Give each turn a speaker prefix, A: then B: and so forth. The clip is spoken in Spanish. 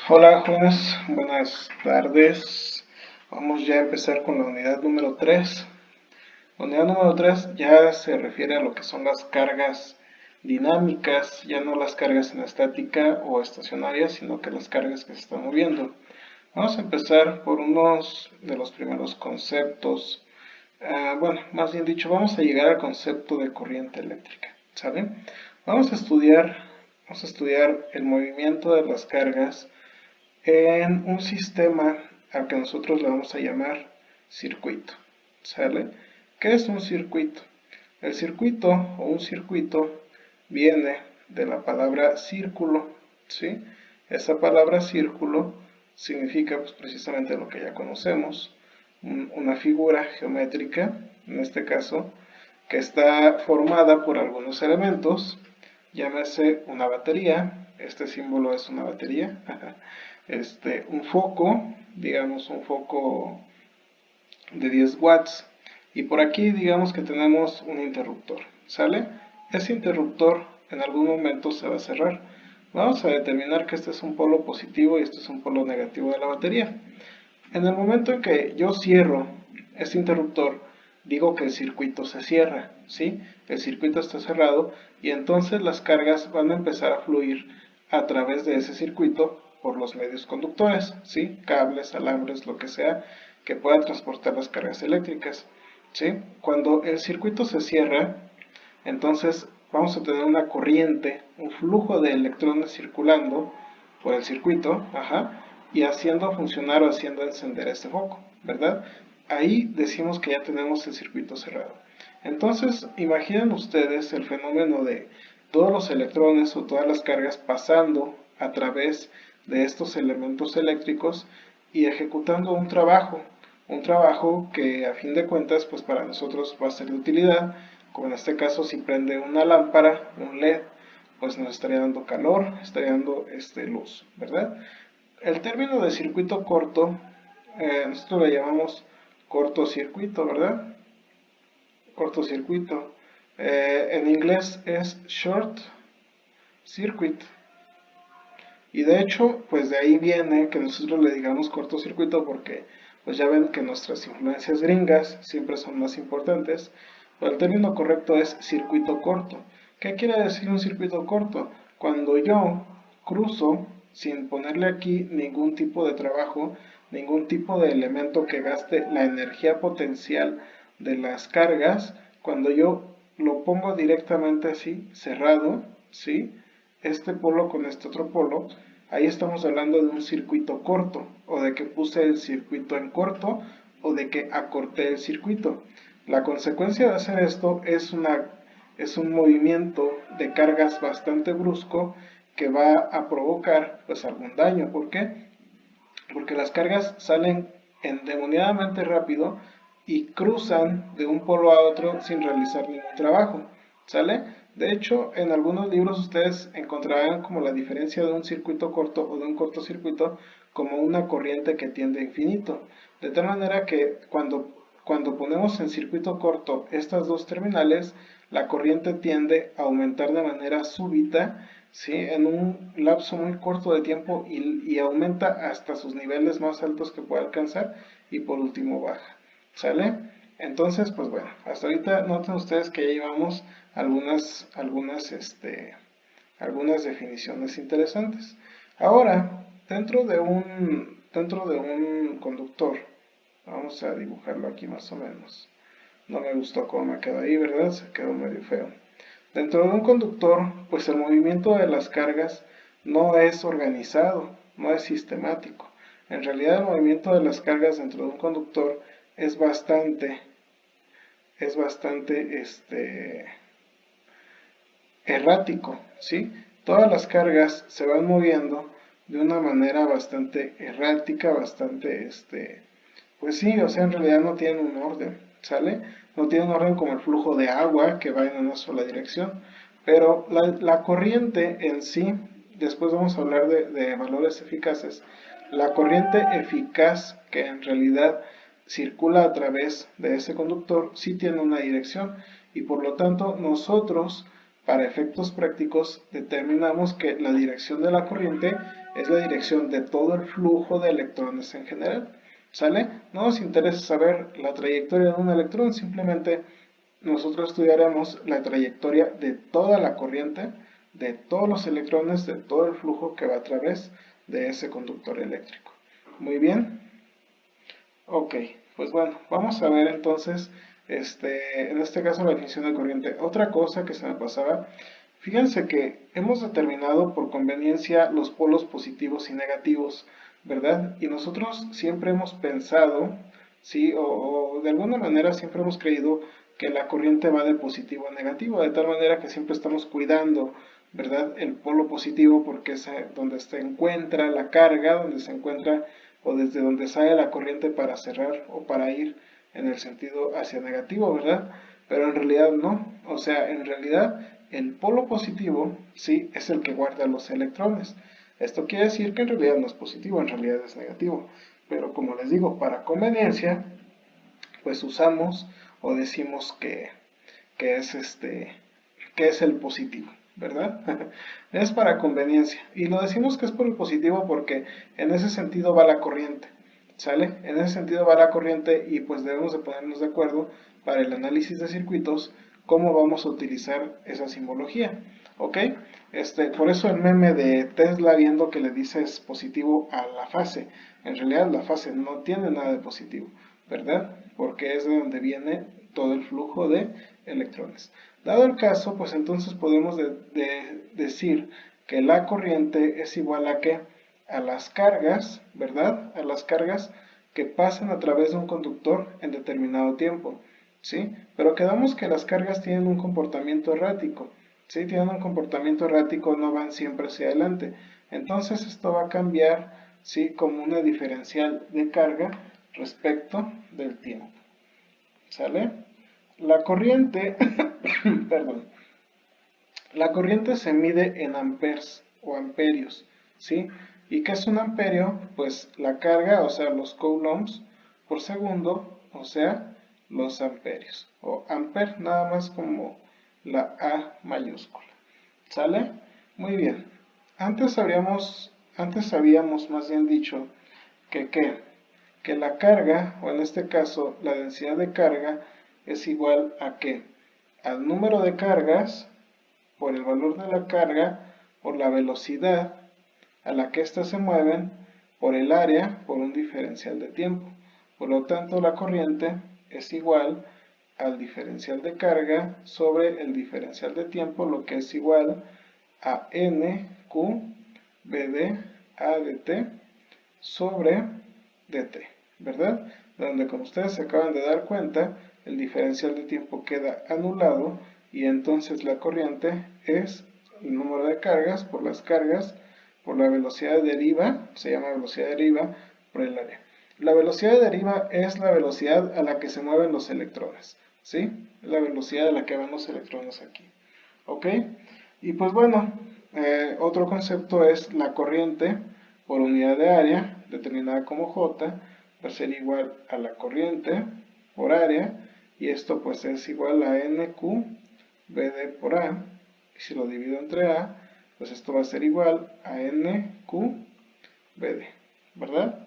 A: Hola jóvenes, buenas tardes. Vamos ya a empezar con la unidad número 3. La unidad número 3 ya se refiere a lo que son las cargas dinámicas, ya no las cargas en estática o estacionarias, sino que las cargas que se están moviendo. Vamos a empezar por unos de los primeros conceptos. Bueno, más bien dicho, vamos a llegar al concepto de corriente eléctrica, ¿sale? Vamos a estudiar, vamos a estudiar el movimiento de las cargas en un sistema al que nosotros le vamos a llamar circuito, ¿sale? ¿Qué es un circuito? El circuito o un circuito viene de la palabra círculo, ¿sí? Esa palabra círculo significa pues, precisamente lo que ya conocemos, una figura geométrica, en este caso, que está formada por algunos elementos, llámese una batería, este símbolo es una batería, un foco, digamos un foco de 10 watts, y por aquí digamos que tenemos un interruptor, ¿sale? Ese interruptor en algún momento se va a cerrar. Vamos a determinar que este es un polo positivo y este es un polo negativo de la batería. En el momento en que yo cierro este interruptor, digo que el circuito se cierra, ¿sí? El circuito está cerrado y entonces las cargas van a empezar a fluir a través de ese circuito por los medios conductores, ¿sí? Cables, alambres, lo que sea que pueda transportar las cargas eléctricas, ¿sí? Cuando el circuito se cierra, entonces vamos a tener una corriente, un flujo de electrones circulando por el circuito, y haciendo funcionar o haciendo encender este foco, ¿verdad? Ahí decimos que ya tenemos el circuito cerrado. Entonces, imaginen ustedes el fenómeno de todos los electrones o todas las cargas pasando a través de estos elementos eléctricos y ejecutando un trabajo que a fin de cuentas pues para nosotros va a ser de utilidad, como en este caso si prende una lámpara, un LED, pues nos estaría dando calor, estaría dando luz, ¿verdad? El término de circuito corto, nosotros le llamamos cortocircuito, ¿verdad? Cortocircuito. En inglés es short circuit. Y de hecho, pues de ahí viene que nosotros le digamos cortocircuito porque pues ya ven que nuestras influencias gringas siempre son más importantes. Pero el término correcto es circuito corto. ¿Qué quiere decir un circuito corto? Cuando yo cruzo sin ponerle aquí ningún tipo de trabajo, ningún tipo de elemento que gaste la energía potencial de las cargas, cuando yo lo pongo directamente así, cerrado, ¿sí? Este polo con este otro polo, ahí estamos hablando de un circuito corto, o de que puse el circuito en corto, o de que acorté el circuito. La consecuencia de hacer esto es un movimiento de cargas bastante brusco que va a provocar pues algún daño. ¿Por qué? Porque las cargas salen endemoniadamente rápido y cruzan de un polo a otro sin realizar ningún trabajo, ¿sale? De hecho, en algunos libros ustedes encontrarán como la diferencia de un circuito corto o de un cortocircuito como una corriente que tiende a infinito, de tal manera que cuando ponemos en circuito corto estas dos terminales, la corriente tiende a aumentar de manera súbita, ¿sí? En un lapso muy corto de tiempo y aumenta hasta sus niveles más altos que puede alcanzar y por último baja, ¿sale? Entonces, pues bueno, hasta ahorita noten ustedes que ya llevamos algunas definiciones interesantes. Ahora, dentro de un conductor, vamos a dibujarlo aquí más o menos. No me gustó cómo me quedó ahí, ¿verdad? Se quedó medio feo. Dentro de un conductor, pues el movimiento de las cargas no es organizado, no es sistemático. En realidad el movimiento de las cargas dentro de un conductor es bastante errático, ¿sí? Todas las cargas se van moviendo de una manera bastante errática, pues sí, o sea, en realidad no tienen un orden, ¿sale? No tienen un orden como el flujo de agua que va en una sola dirección, pero la corriente en sí, después vamos a hablar de valores eficaces, la corriente eficaz que en realidad circula a través de ese conductor sí tiene una dirección y por lo tanto nosotros para efectos prácticos, determinamos que la dirección de la corriente es la dirección de todo el flujo de electrones en general. ¿Sale? No nos interesa saber la trayectoria de un electrón, simplemente nosotros estudiaremos la trayectoria de toda la corriente, de todos los electrones, de todo el flujo que va a través de ese conductor eléctrico. Muy bien. Ok, pues bueno, vamos a ver entonces, en este caso la definición de corriente. Otra cosa que se me pasaba, fíjense que hemos determinado por conveniencia los polos positivos y negativos, ¿verdad? Y nosotros siempre hemos pensado, ¿sí? O de alguna manera siempre hemos creído que la corriente va de positivo a negativo, de tal manera que siempre estamos cuidando, ¿verdad? El polo positivo porque es donde se encuentra la carga, donde se encuentra o desde donde sale la corriente para cerrar o para ir en el sentido hacia negativo, ¿verdad? Pero en realidad no, o sea, en realidad el polo positivo sí es el que guarda los electrones. Esto quiere decir que en realidad no es positivo, en realidad es negativo. Pero como les digo, para conveniencia, pues usamos o decimos que es que es el positivo, ¿verdad? Es para conveniencia. Y lo decimos que es por el positivo porque en ese sentido va la corriente, ¿sale? En ese sentido va la corriente y pues debemos de ponernos de acuerdo para el análisis de circuitos cómo vamos a utilizar esa simbología, ¿ok? Por eso el meme de Tesla viendo que le dices positivo a la fase. En realidad la fase no tiene nada de positivo, ¿verdad? Porque es de donde viene todo el flujo de electrones. Dado el caso, pues entonces podemos decir que la corriente es igual a ¿qué? A las cargas, ¿verdad? A las cargas que pasan a través de un conductor en determinado tiempo, ¿sí? Pero quedamos que las cargas tienen un comportamiento errático, ¿sí? Tienen un comportamiento errático, no van siempre hacia adelante. Entonces esto va a cambiar, ¿sí? Como una diferencial de carga respecto del tiempo, ¿sale? La corriente, perdón, la corriente se mide en amperes o amperios, ¿sí? ¿Y qué es un amperio? Pues la carga, o sea, los coulombs por segundo, o sea, los amperios. O amper, nada más como la A mayúscula. ¿Sale? Muy bien. Antes habíamos más bien dicho que ¿qué? Que la carga, o en este caso la densidad de carga, es igual a ¿qué? Al número de cargas por el valor de la carga, por la velocidad a la que éstas se mueven, por el área, por un diferencial de tiempo. Por lo tanto, la corriente es igual al diferencial de carga sobre el diferencial de tiempo, lo que es igual a NQ BD ADT sobre DT, ¿verdad? Donde como ustedes se acaban de dar cuenta, el diferencial de tiempo queda anulado y entonces la corriente es el número de cargas por las cargas por la velocidad de deriva, se llama velocidad de deriva, por el área. La velocidad de deriva es la velocidad a la que se mueven los electrones, ¿sí? Es la velocidad a la que van los electrones aquí, ¿ok? Y pues bueno, otro concepto es la corriente por unidad de área, determinada como J, va a ser igual a la corriente por área, y esto pues es igual a NQ BD por A, y si lo divido entre A, pues esto va a ser igual a NQ BD, ¿verdad?